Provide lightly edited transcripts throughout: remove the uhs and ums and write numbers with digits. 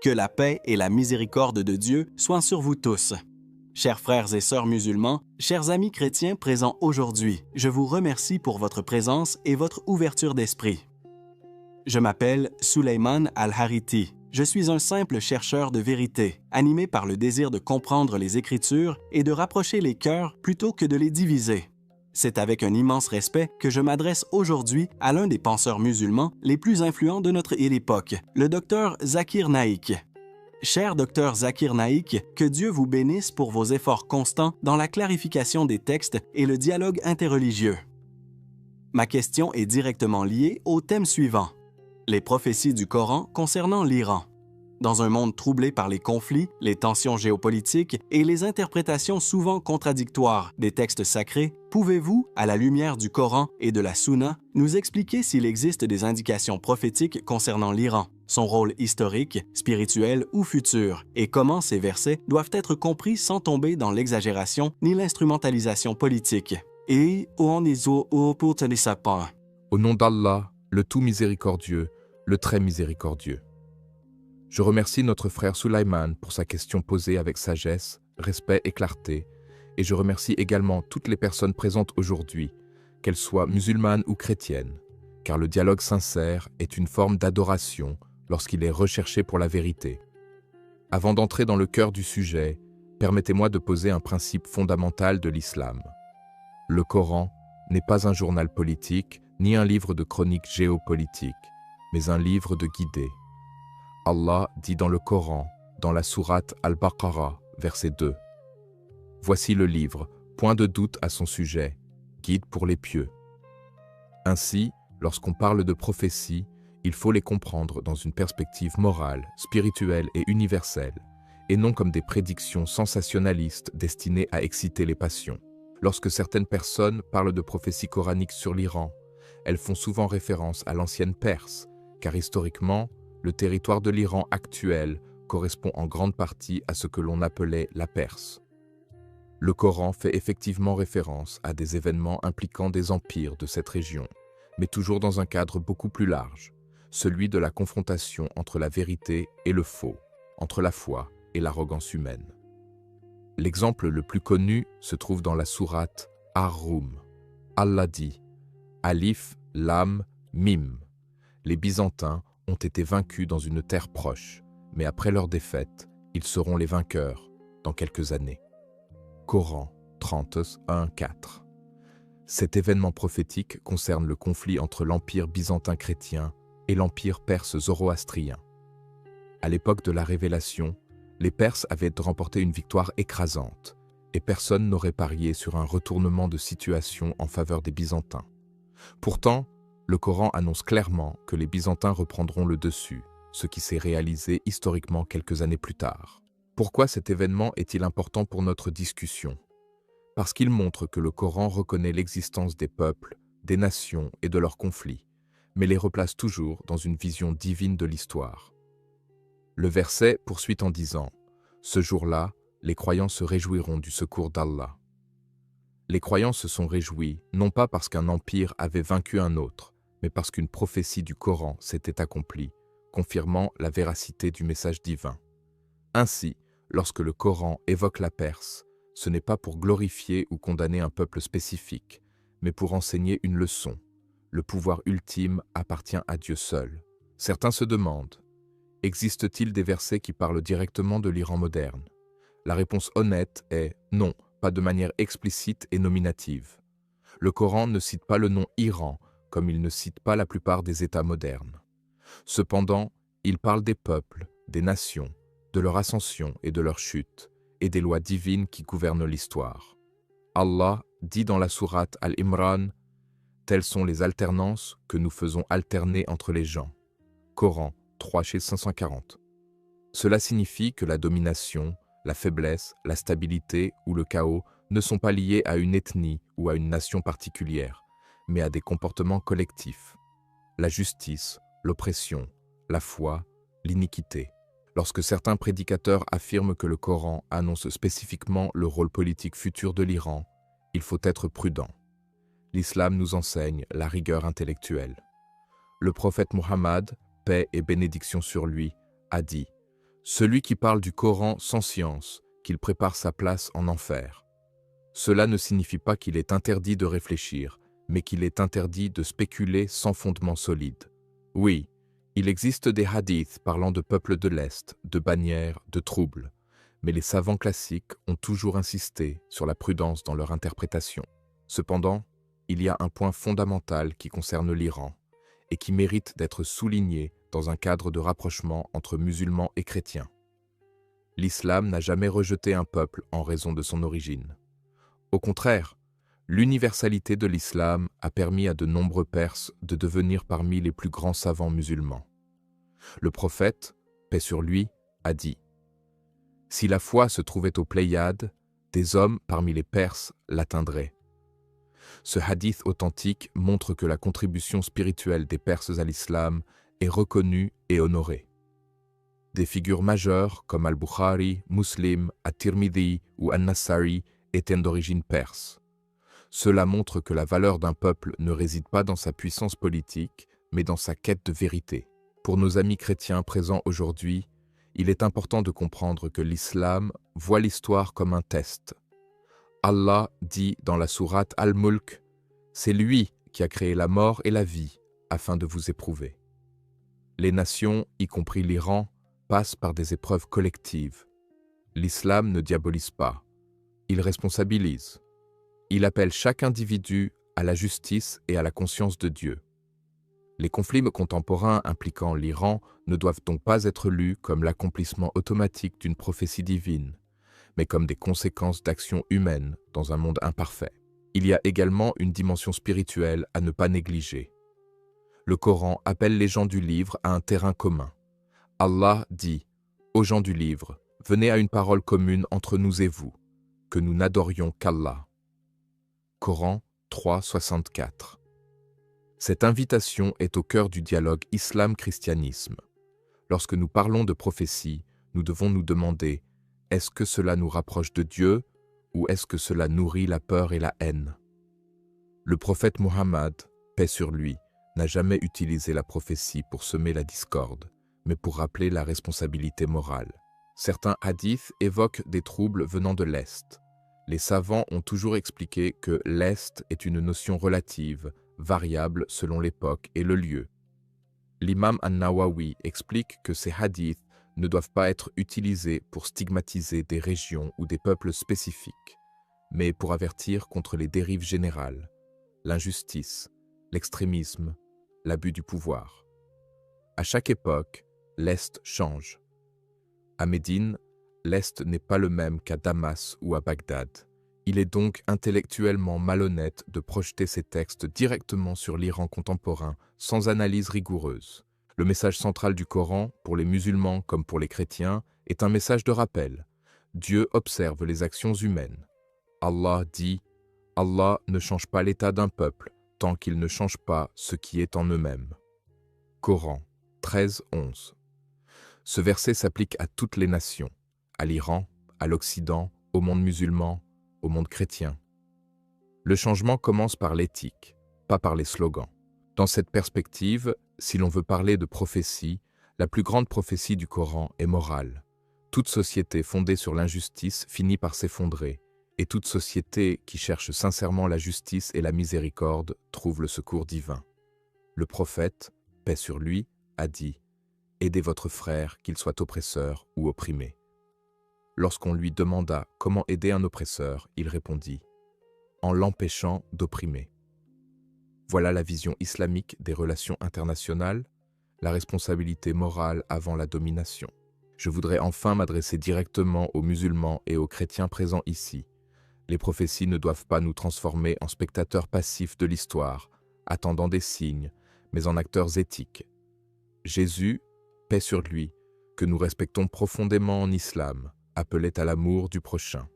Que la paix et la miséricorde de Dieu soient sur vous tous. Chers frères et sœurs musulmans, chers amis chrétiens présents aujourd'hui, je vous remercie pour votre présence et votre ouverture d'esprit. Je m'appelle Suleyman Al-Hariti. Je suis un simple chercheur de vérité, animé par le désir de comprendre les Écritures et de rapprocher les cœurs plutôt que de les diviser. C'est avec un immense respect que je m'adresse aujourd'hui à l'un des penseurs musulmans les plus influents de notre époque, le Dr Zakir Naik. Cher Dr Zakir Naik, que Dieu vous bénisse pour vos efforts constants dans la clarification des textes et le dialogue interreligieux. Ma question est directement liée au thème suivant. Les prophéties du Coran concernant l'Iran. Dans un monde troublé par les conflits, les tensions géopolitiques et les interprétations souvent contradictoires des textes sacrés, pouvez-vous, à la lumière du Coran et de la Sunna, nous expliquer s'il existe des indications prophétiques concernant l'Iran, son rôle historique, spirituel ou futur, et comment ces versets doivent être compris sans tomber dans l'exagération ni l'instrumentalisation politique? Et au nom d'Allah, le tout miséricordieux, le très miséricordieux. Je remercie notre frère Suleyman pour sa question posée avec sagesse, respect et clarté, et je remercie également toutes les personnes présentes aujourd'hui, qu'elles soient musulmanes ou chrétiennes, car le dialogue sincère est une forme d'adoration lorsqu'il est recherché pour la vérité. Avant d'entrer dans le cœur du sujet, permettez-moi de poser un principe fondamental de l'islam. Le Coran n'est pas un journal politique, ni un livre de chronique géopolitique, mais un livre de guidée. Allah dit dans le Coran, dans la sourate Al-Baqarah, verset 2. « Voici le livre, point de doute à son sujet, guide pour les pieux. » Ainsi, lorsqu'on parle de prophéties, il faut les comprendre dans une perspective morale, spirituelle et universelle, et non comme des prédictions sensationnalistes destinées à exciter les passions. Lorsque certaines personnes parlent de prophéties coraniques sur l'Iran, elles font souvent référence à l'ancienne Perse, car historiquement, le territoire de l'Iran actuel correspond en grande partie à ce que l'on appelait la Perse. Le Coran fait effectivement référence à des événements impliquant des empires de cette région, mais toujours dans un cadre beaucoup plus large, celui de la confrontation entre la vérité et le faux, entre la foi et l'arrogance humaine. L'exemple le plus connu se trouve dans la sourate Ar-Rum. Allah dit « Alif, Lam, Mim » Les Byzantins ont été vaincus dans une terre proche, mais après leur défaite, ils seront les vainqueurs dans quelques années. Coran 31-4. Cet événement prophétique concerne le conflit entre l'empire byzantin chrétien et l'empire perse zoroastrien. À l'époque de la Révélation, les Perses avaient remporté une victoire écrasante, et personne n'aurait parié sur un retournement de situation en faveur des Byzantins. Pourtant, le Coran annonce clairement que les Byzantins reprendront le dessus, ce qui s'est réalisé historiquement quelques années plus tard. Pourquoi cet événement est-il important pour notre discussion? Parce qu'il montre que le Coran reconnaît l'existence des peuples, des nations et de leurs conflits, mais les replace toujours dans une vision divine de l'histoire. Le verset poursuit en disant « Ce jour-là, les croyants se réjouiront du secours d'Allah. » Les croyants se sont réjouis, non pas parce qu'un empire avait vaincu un autre, mais parce qu'une prophétie du Coran s'était accomplie, confirmant la véracité du message divin. Ainsi, lorsque le Coran évoque la Perse, ce n'est pas pour glorifier ou condamner un peuple spécifique, mais pour enseigner une leçon. Le pouvoir ultime appartient à Dieu seul. Certains se demandent, existe-t-il des versets qui parlent directement de l'Iran moderne? La réponse honnête est non, pas de manière explicite et nominative. Le Coran ne cite pas le nom Iran, comme il ne cite pas la plupart des États modernes. Cependant, il parle des peuples, des nations, de leur ascension et de leur chute, et des lois divines qui gouvernent l'histoire. Allah dit dans la sourate Al-Imran « Telles sont les alternances que nous faisons alterner entre les gens. » Coran 3-540. Cela signifie que la domination, la faiblesse, la stabilité ou le chaos ne sont pas liés à une ethnie ou à une nation particulière, mais à des comportements collectifs. La justice, l'oppression, la foi, l'iniquité. Lorsque certains prédicateurs affirment que le Coran annonce spécifiquement le rôle politique futur de l'Iran, il faut être prudent. L'islam nous enseigne la rigueur intellectuelle. Le prophète Muhammad, paix et bénédiction sur lui, a dit « Celui qui parle du Coran sans science, qu'il prépare sa place en enfer. Cela ne signifie pas qu'il est interdit de réfléchir, mais qu'il est interdit de spéculer sans fondement solide. Oui, il existe des hadiths parlant de peuples de l'Est, de bannières, de troubles, mais les savants classiques ont toujours insisté sur la prudence dans leur interprétation. Cependant, il y a un point fondamental qui concerne l'Iran et qui mérite d'être souligné dans un cadre de rapprochement entre musulmans et chrétiens. L'islam n'a jamais rejeté un peuple en raison de son origine. Au contraire, l'universalité de l'islam a permis à de nombreux Perses de devenir parmi les plus grands savants musulmans. Le prophète, paix sur lui, a dit « Si la foi se trouvait aux Pléiades, des hommes parmi les Perses l'atteindraient. » Ce hadith authentique montre que la contribution spirituelle des Perses à l'islam est reconnue et honorée. Des figures majeures comme Al-Bukhari, Muslim, At-Tirmidhi ou An-Nassari étaient d'origine perse. Cela montre que la valeur d'un peuple ne réside pas dans sa puissance politique, mais dans sa quête de vérité. Pour nos amis chrétiens présents aujourd'hui, il est important de comprendre que l'islam voit l'histoire comme un test. Allah dit dans la sourate Al-Mulk, « C'est lui qui a créé la mort et la vie afin de vous éprouver. » Les nations, y compris l'Iran, passent par des épreuves collectives. L'islam ne diabolise pas, il responsabilise. Il appelle chaque individu à la justice et à la conscience de Dieu. Les conflits contemporains impliquant l'Iran ne doivent donc pas être lus comme l'accomplissement automatique d'une prophétie divine, mais comme des conséquences d'actions humaines dans un monde imparfait. Il y a également une dimension spirituelle à ne pas négliger. Le Coran appelle les gens du livre à un terrain commun. Allah dit « Aux gens du livre, venez à une parole commune entre nous et vous, que nous n'adorions qu'Allah. » Coran 3,64. Cette invitation est au cœur du dialogue islam-christianisme. Lorsque nous parlons de prophétie, nous devons nous demander « Est-ce que cela nous rapproche de Dieu ou est-ce que cela nourrit la peur et la haine ?» Le prophète Muhammad, paix sur lui, n'a jamais utilisé la prophétie pour semer la discorde, mais pour rappeler la responsabilité morale. Certains hadiths évoquent des troubles venant de l'Est. Les savants ont toujours expliqué que l'Est est une notion relative, variable selon l'époque et le lieu. L'imam An-Nawawi explique que ces hadiths ne doivent pas être utilisés pour stigmatiser des régions ou des peuples spécifiques, mais pour avertir contre les dérives générales, l'injustice, l'extrémisme, l'abus du pouvoir. À chaque époque, l'Est change. À Médine, l'Est n'est pas le même qu'à Damas ou à Bagdad. Il est donc intellectuellement malhonnête de projeter ces textes directement sur l'Iran contemporain sans analyse rigoureuse. Le message central du Coran, pour les musulmans comme pour les chrétiens, est un message de rappel. Dieu observe les actions humaines. Allah dit « Allah ne change pas l'état d'un peuple tant qu'il ne change pas ce qui est en eux-mêmes. » Coran 13:11. Ce verset s'applique à toutes les nations, à l'Iran, à l'Occident, au monde musulman, au monde chrétien. Le changement commence par l'éthique, pas par les slogans. Dans cette perspective, si l'on veut parler de prophétie, la plus grande prophétie du Coran est morale. Toute société fondée sur l'injustice finit par s'effondrer, et toute société qui cherche sincèrement la justice et la miséricorde trouve le secours divin. Le prophète, paix sur lui, a dit « Aidez votre frère, qu'il soit oppresseur ou opprimé. » Lorsqu'on lui demanda comment aider un oppresseur, il répondit « En l'empêchant d'opprimer. » Voilà la vision islamique des relations internationales, la responsabilité morale avant la domination. Je voudrais enfin m'adresser directement aux musulmans et aux chrétiens présents ici. Les prophéties ne doivent pas nous transformer en spectateurs passifs de l'histoire, attendant des signes, mais en acteurs éthiques. Jésus, paix sur lui, que nous respectons profondément en islam, appelait à l'amour du prochain.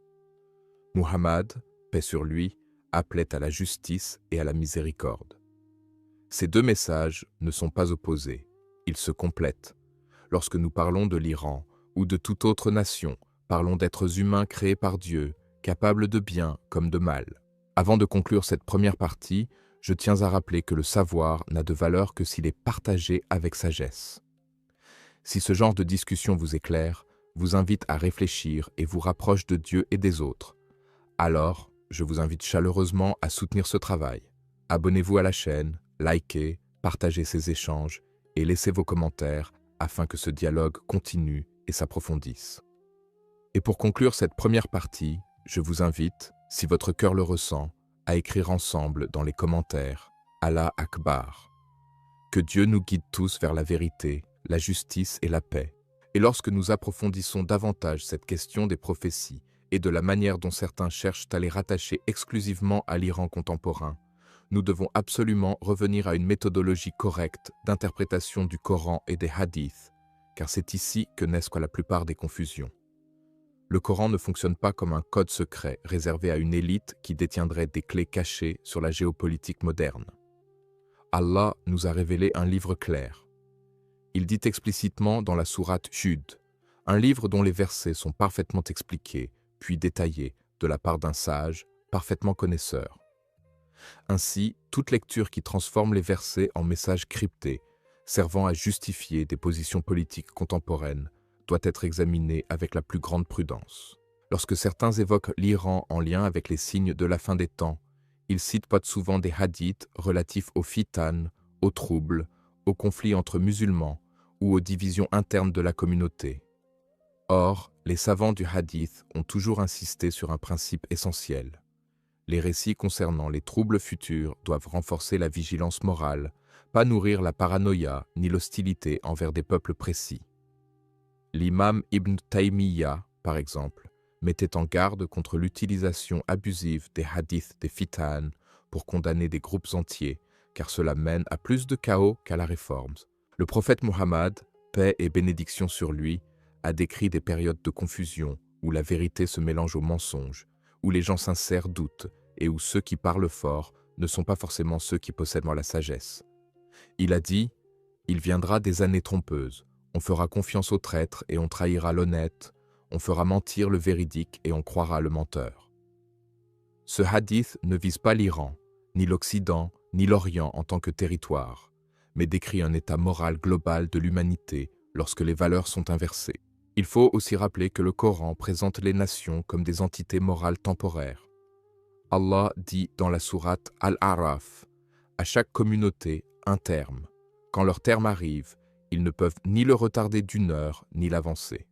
Muhammad, paix sur lui, appelait à la justice et à la miséricorde. Ces deux messages ne sont pas opposés, ils se complètent. Lorsque nous parlons de l'Iran ou de toute autre nation, parlons d'êtres humains créés par Dieu, capables de bien comme de mal. Avant de conclure cette première partie, je tiens à rappeler que le savoir n'a de valeur que s'il est partagé avec sagesse. Si ce genre de discussion vous éclaire, vous invite à réfléchir et vous rapproche de Dieu et des autres. Alors, je vous invite chaleureusement à soutenir ce travail. Abonnez-vous à la chaîne, likez, partagez ces échanges et laissez vos commentaires afin que ce dialogue continue et s'approfondisse. Et pour conclure cette première partie, je vous invite, si votre cœur le ressent, à écrire ensemble dans les commentaires « Allah Akbar ». Que Dieu nous guide tous vers la vérité, la justice et la paix. Et lorsque nous approfondissons davantage cette question des prophéties et de la manière dont certains cherchent à les rattacher exclusivement à l'Iran contemporain, nous devons absolument revenir à une méthodologie correcte d'interprétation du Coran et des hadiths, car c'est ici que naissent la plupart des confusions. Le Coran ne fonctionne pas comme un code secret réservé à une élite qui détiendrait des clés cachées sur la géopolitique moderne. Allah nous a révélé un livre clair. Il dit explicitement dans la sourate Hud, un livre dont les versets sont parfaitement expliqués, puis détaillés, de la part d'un sage, parfaitement connaisseur. Ainsi, toute lecture qui transforme les versets en messages cryptés, servant à justifier des positions politiques contemporaines, doit être examinée avec la plus grande prudence. Lorsque certains évoquent l'Iran en lien avec les signes de la fin des temps, ils citent pas souvent des hadiths relatifs aux fitanes, aux troubles, aux conflits entre musulmans ou aux divisions internes de la communauté. Or, les savants du hadith ont toujours insisté sur un principe essentiel. Les récits concernant les troubles futurs doivent renforcer la vigilance morale, pas nourrir la paranoïa ni l'hostilité envers des peuples précis. L'imam Ibn Taymiyyah, par exemple, mettait en garde contre l'utilisation abusive des hadiths des fitanes pour condamner des groupes entiers, car cela mène à plus de chaos qu'à la réforme. Le prophète Muhammad, paix et bénédiction sur lui, a décrit des périodes de confusion où la vérité se mélange au mensonge, où les gens sincères doutent et où ceux qui parlent fort ne sont pas forcément ceux qui possèdent la sagesse. Il a dit « Il viendra des années trompeuses, on fera confiance aux traîtres et on trahira l'honnête, on fera mentir le véridique et on croira le menteur. » Ce hadith ne vise pas l'Iran, ni l'Occident, ni l'Orient en tant que territoire, mais décrit un état moral global de l'humanité lorsque les valeurs sont inversées. Il faut aussi rappeler que le Coran présente les nations comme des entités morales temporaires. Allah dit dans la sourate Al-A'raf, à chaque communauté un terme. Quand leur terme arrive, ils ne peuvent ni le retarder d'une heure, ni l'avancer.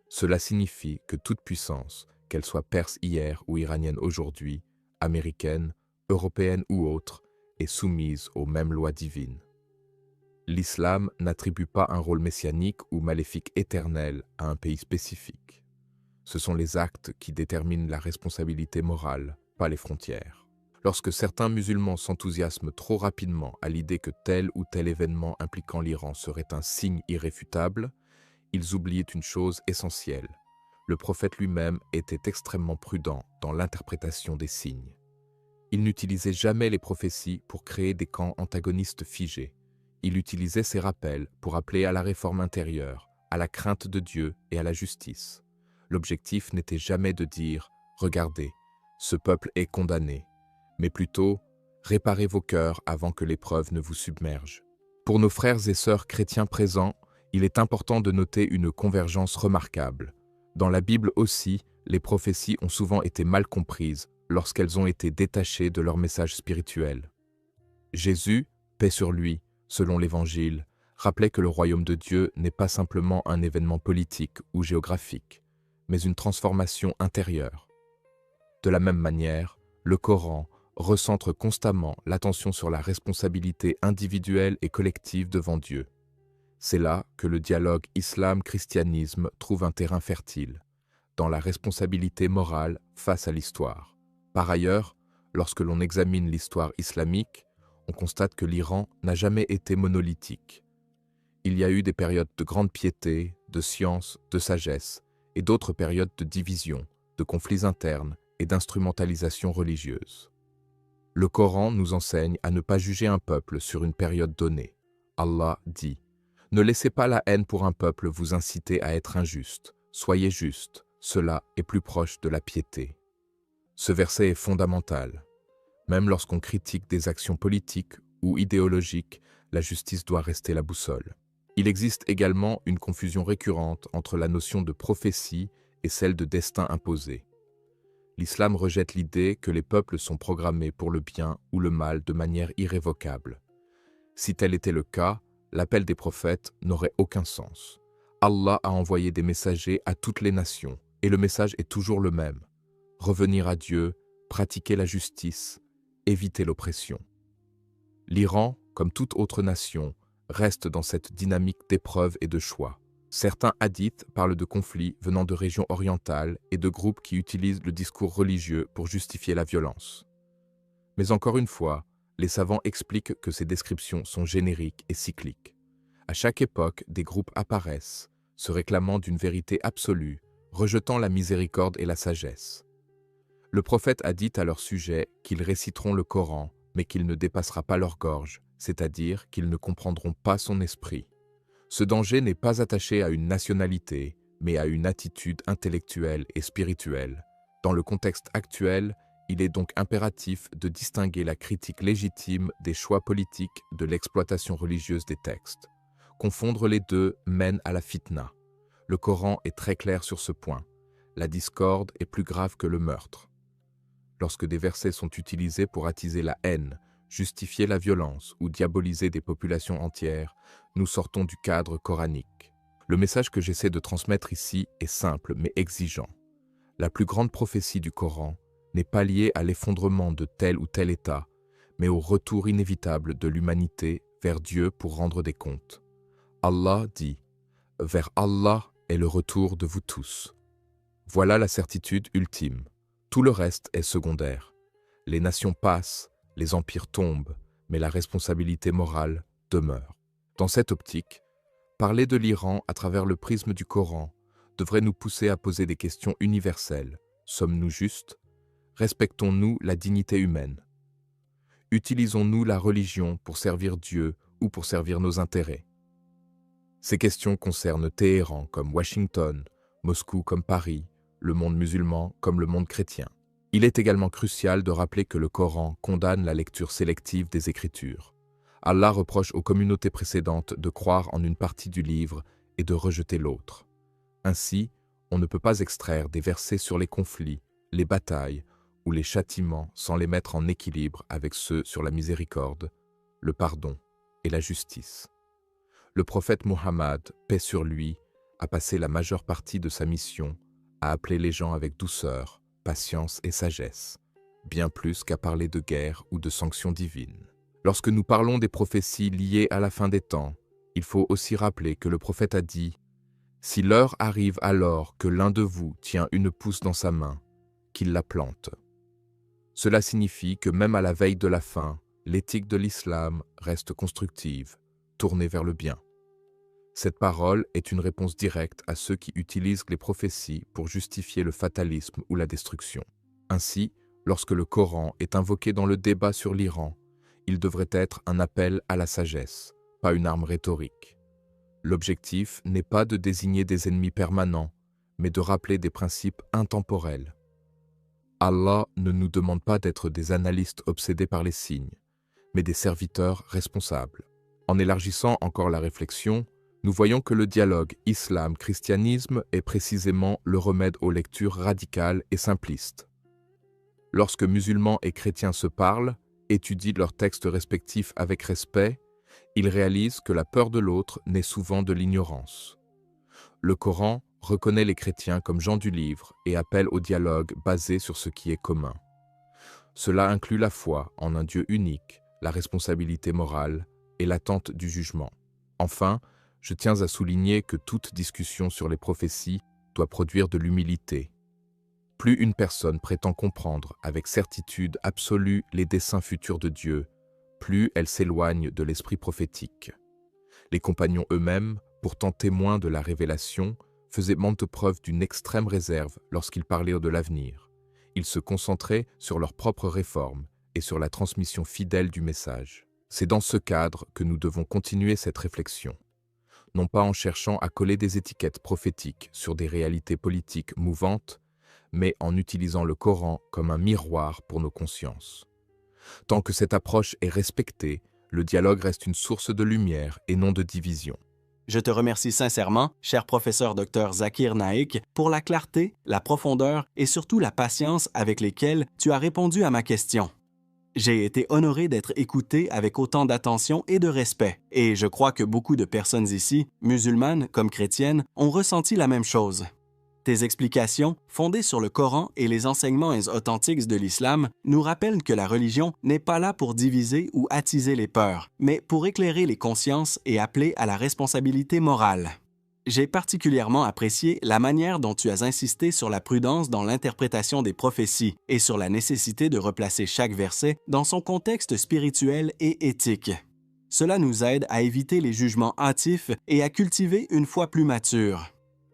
Cela signifie que toute puissance, qu'elle soit perse hier ou iranienne aujourd'hui, américaine, européenne ou autre, est soumise aux mêmes lois divines. L'islam n'attribue pas un rôle messianique ou maléfique éternel à un pays spécifique. Ce sont les actes qui déterminent la responsabilité morale, pas les frontières. Lorsque certains musulmans s'enthousiasment trop rapidement à l'idée que tel ou tel événement impliquant l'Iran serait un signe irréfutable, ils oublient une chose essentielle. Le prophète lui-même était extrêmement prudent dans l'interprétation des signes. Il n'utilisait jamais les prophéties pour créer des camps antagonistes figés. Il utilisait ces rappels pour appeler à la réforme intérieure, à la crainte de Dieu et à la justice. L'objectif n'était jamais de dire « Regardez, ce peuple est condamné », mais plutôt « Réparez vos cœurs avant que l'épreuve ne vous submerge ». Pour nos frères et sœurs chrétiens présents, il est important de noter une convergence remarquable. Dans la Bible aussi, les prophéties ont souvent été mal comprises lorsqu'elles ont été détachées de leur message spirituel. Jésus, paix sur lui, selon l'Évangile, rappelait que le royaume de Dieu n'est pas simplement un événement politique ou géographique, mais une transformation intérieure. De la même manière, le Coran recentre constamment l'attention sur la responsabilité individuelle et collective devant Dieu. C'est là que le dialogue islam-christianisme trouve un terrain fertile, dans la responsabilité morale face à l'histoire. Par ailleurs, lorsque l'on examine l'histoire islamique, on constate que l'Iran n'a jamais été monolithique. Il y a eu des périodes de grande piété, de science, de sagesse, et d'autres périodes de division, de conflits internes et d'instrumentalisation religieuse. Le Coran nous enseigne à ne pas juger un peuple sur une période donnée. Allah dit « Ne laissez pas la haine pour un peuple vous inciter à être injuste. Soyez juste, cela est plus proche de la piété. » Ce verset est fondamental. Même lorsqu'on critique des actions politiques ou idéologiques, la justice doit rester la boussole. Il existe également une confusion récurrente entre la notion de prophétie et celle de destin imposé. L'islam rejette l'idée que les peuples sont programmés pour le bien ou le mal de manière irrévocable. Si tel était le cas, l'appel des prophètes n'aurait aucun sens. Allah a envoyé des messagers à toutes les nations, et le message est toujours le même. Revenir à Dieu, pratiquer la justice, éviter l'oppression. L'Iran, comme toute autre nation, reste dans cette dynamique d'épreuve et de choix. Certains hadiths parlent de conflits venant de régions orientales et de groupes qui utilisent le discours religieux pour justifier la violence. Mais encore une fois, les savants expliquent que ces descriptions sont génériques et cycliques. À chaque époque, des groupes apparaissent, se réclamant d'une vérité absolue, rejetant la miséricorde et la sagesse. Le prophète a dit à leur sujet qu'ils réciteront le Coran, mais qu'il ne dépassera pas leur gorge, c'est-à-dire qu'ils ne comprendront pas son esprit. Ce danger n'est pas attaché à une nationalité, mais à une attitude intellectuelle et spirituelle. Dans le contexte actuel, il est donc impératif de distinguer la critique légitime des choix politiques de l'exploitation religieuse des textes. Confondre les deux mène à la fitna. Le Coran est très clair sur ce point. La discorde est plus grave que le meurtre. Lorsque des versets sont utilisés pour attiser la haine, justifier la violence ou diaboliser des populations entières, nous sortons du cadre coranique. Le message que j'essaie de transmettre ici est simple mais exigeant. La plus grande prophétie du Coran n'est pas liée à l'effondrement de tel ou tel État, mais au retour inévitable de l'humanité vers Dieu pour rendre des comptes. Allah dit « Vers Allah est le retour de vous tous ». Voilà la certitude ultime. Tout le reste est secondaire. Les nations passent, les empires tombent, mais la responsabilité morale demeure. Dans cette optique, parler de l'Iran à travers le prisme du Coran devrait nous pousser à poser des questions universelles. Sommes-nous justes? Respectons-nous la dignité humaine? Utilisons-nous la religion pour servir Dieu ou pour servir nos intérêts? Ces questions concernent Téhéran comme Washington, Moscou comme Paris, le monde musulman comme le monde chrétien. Il est également crucial de rappeler que le Coran condamne la lecture sélective des Écritures. Allah reproche aux communautés précédentes de croire en une partie du livre et de rejeter l'autre. Ainsi, on ne peut pas extraire des versets sur les conflits, les batailles ou les châtiments sans les mettre en équilibre avec ceux sur la miséricorde, le pardon et la justice. Le prophète Muhammad, paix sur lui, a passé la majeure partie de sa mission à appeler les gens avec douceur, patience et sagesse, bien plus qu'à parler de guerre ou de sanctions divines. Lorsque nous parlons des prophéties liées à la fin des temps, il faut aussi rappeler que le prophète a dit « Si l'heure arrive alors que l'un de vous tient une pousse dans sa main, qu'il la plante. » Cela signifie que même à la veille de la fin, l'éthique de l'islam reste constructive, tournée vers le bien. Cette parole est une réponse directe à ceux qui utilisent les prophéties pour justifier le fatalisme ou la destruction. Ainsi, lorsque le Coran est invoqué dans le débat sur l'Iran, il devrait être un appel à la sagesse, pas une arme rhétorique. L'objectif n'est pas de désigner des ennemis permanents, mais de rappeler des principes intemporels. Allah ne nous demande pas d'être des analystes obsédés par les signes, mais des serviteurs responsables. En élargissant encore la réflexion, nous voyons que le dialogue islam-christianisme est précisément le remède aux lectures radicales et simplistes. Lorsque musulmans et chrétiens se parlent, étudient leurs textes respectifs avec respect, ils réalisent que la peur de l'autre naît souvent de l'ignorance. Le Coran reconnaît les chrétiens comme gens du livre et appelle au dialogue basé sur ce qui est commun. Cela inclut la foi en un Dieu unique, la responsabilité morale et l'attente du jugement. Enfin, je tiens à souligner que toute discussion sur les prophéties doit produire de l'humilité. Plus une personne prétend comprendre avec certitude absolue les desseins futurs de Dieu, plus elle s'éloigne de l'esprit prophétique. Les compagnons eux-mêmes, pourtant témoins de la révélation, faisaient maintes preuve d'une extrême réserve lorsqu'ils parlaient de l'avenir. Ils se concentraient sur leurs propres réformes et sur la transmission fidèle du message. C'est dans ce cadre que nous devons continuer cette réflexion. Non pas en cherchant à coller des étiquettes prophétiques sur des réalités politiques mouvantes, mais en utilisant le Coran comme un miroir pour nos consciences. Tant que cette approche est respectée, le dialogue reste une source de lumière et non de division. Je te remercie sincèrement, cher professeur Dr Zakir Naik, pour la clarté, la profondeur et surtout la patience avec lesquelles tu as répondu à ma question. J'ai été honoré d'être écouté avec autant d'attention et de respect, et je crois que beaucoup de personnes ici, musulmanes comme chrétiennes, ont ressenti la même chose. Tes explications, fondées sur le Coran et les enseignements authentiques de l'islam, nous rappellent que la religion n'est pas là pour diviser ou attiser les peurs, mais pour éclairer les consciences et appeler à la responsabilité morale. J'ai particulièrement apprécié la manière dont tu as insisté sur la prudence dans l'interprétation des prophéties et sur la nécessité de replacer chaque verset dans son contexte spirituel et éthique. Cela nous aide à éviter les jugements hâtifs et à cultiver une foi plus mature.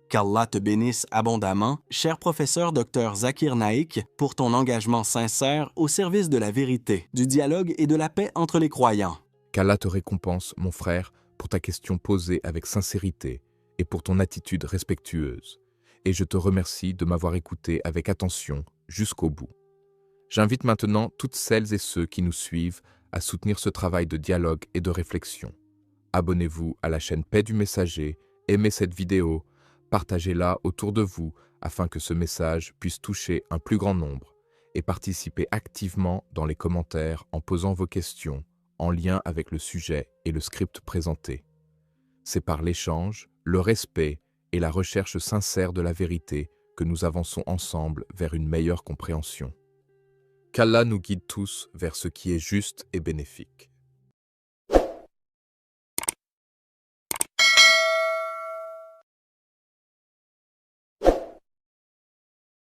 Qu'Allah te bénisse abondamment, cher professeur Dr Zakir Naik, pour ton engagement sincère au service de la vérité, du dialogue et de la paix entre les croyants. Qu'Allah te récompense, mon frère, pour ta question posée avec sincérité et pour ton attitude respectueuse. Et je te remercie de m'avoir écouté avec attention jusqu'au bout. J'invite maintenant toutes celles et ceux qui nous suivent à soutenir ce travail de dialogue et de réflexion. Abonnez-vous à la chaîne Paix du Messager, aimez cette vidéo, partagez-la autour de vous afin que ce message puisse toucher un plus grand nombre et participez activement dans les commentaires en posant vos questions en lien avec le sujet et le script présenté. C'est par l'échange, le respect et la recherche sincère de la vérité que nous avançons ensemble vers une meilleure compréhension. Qu'Allah nous guide tous vers ce qui est juste et bénéfique.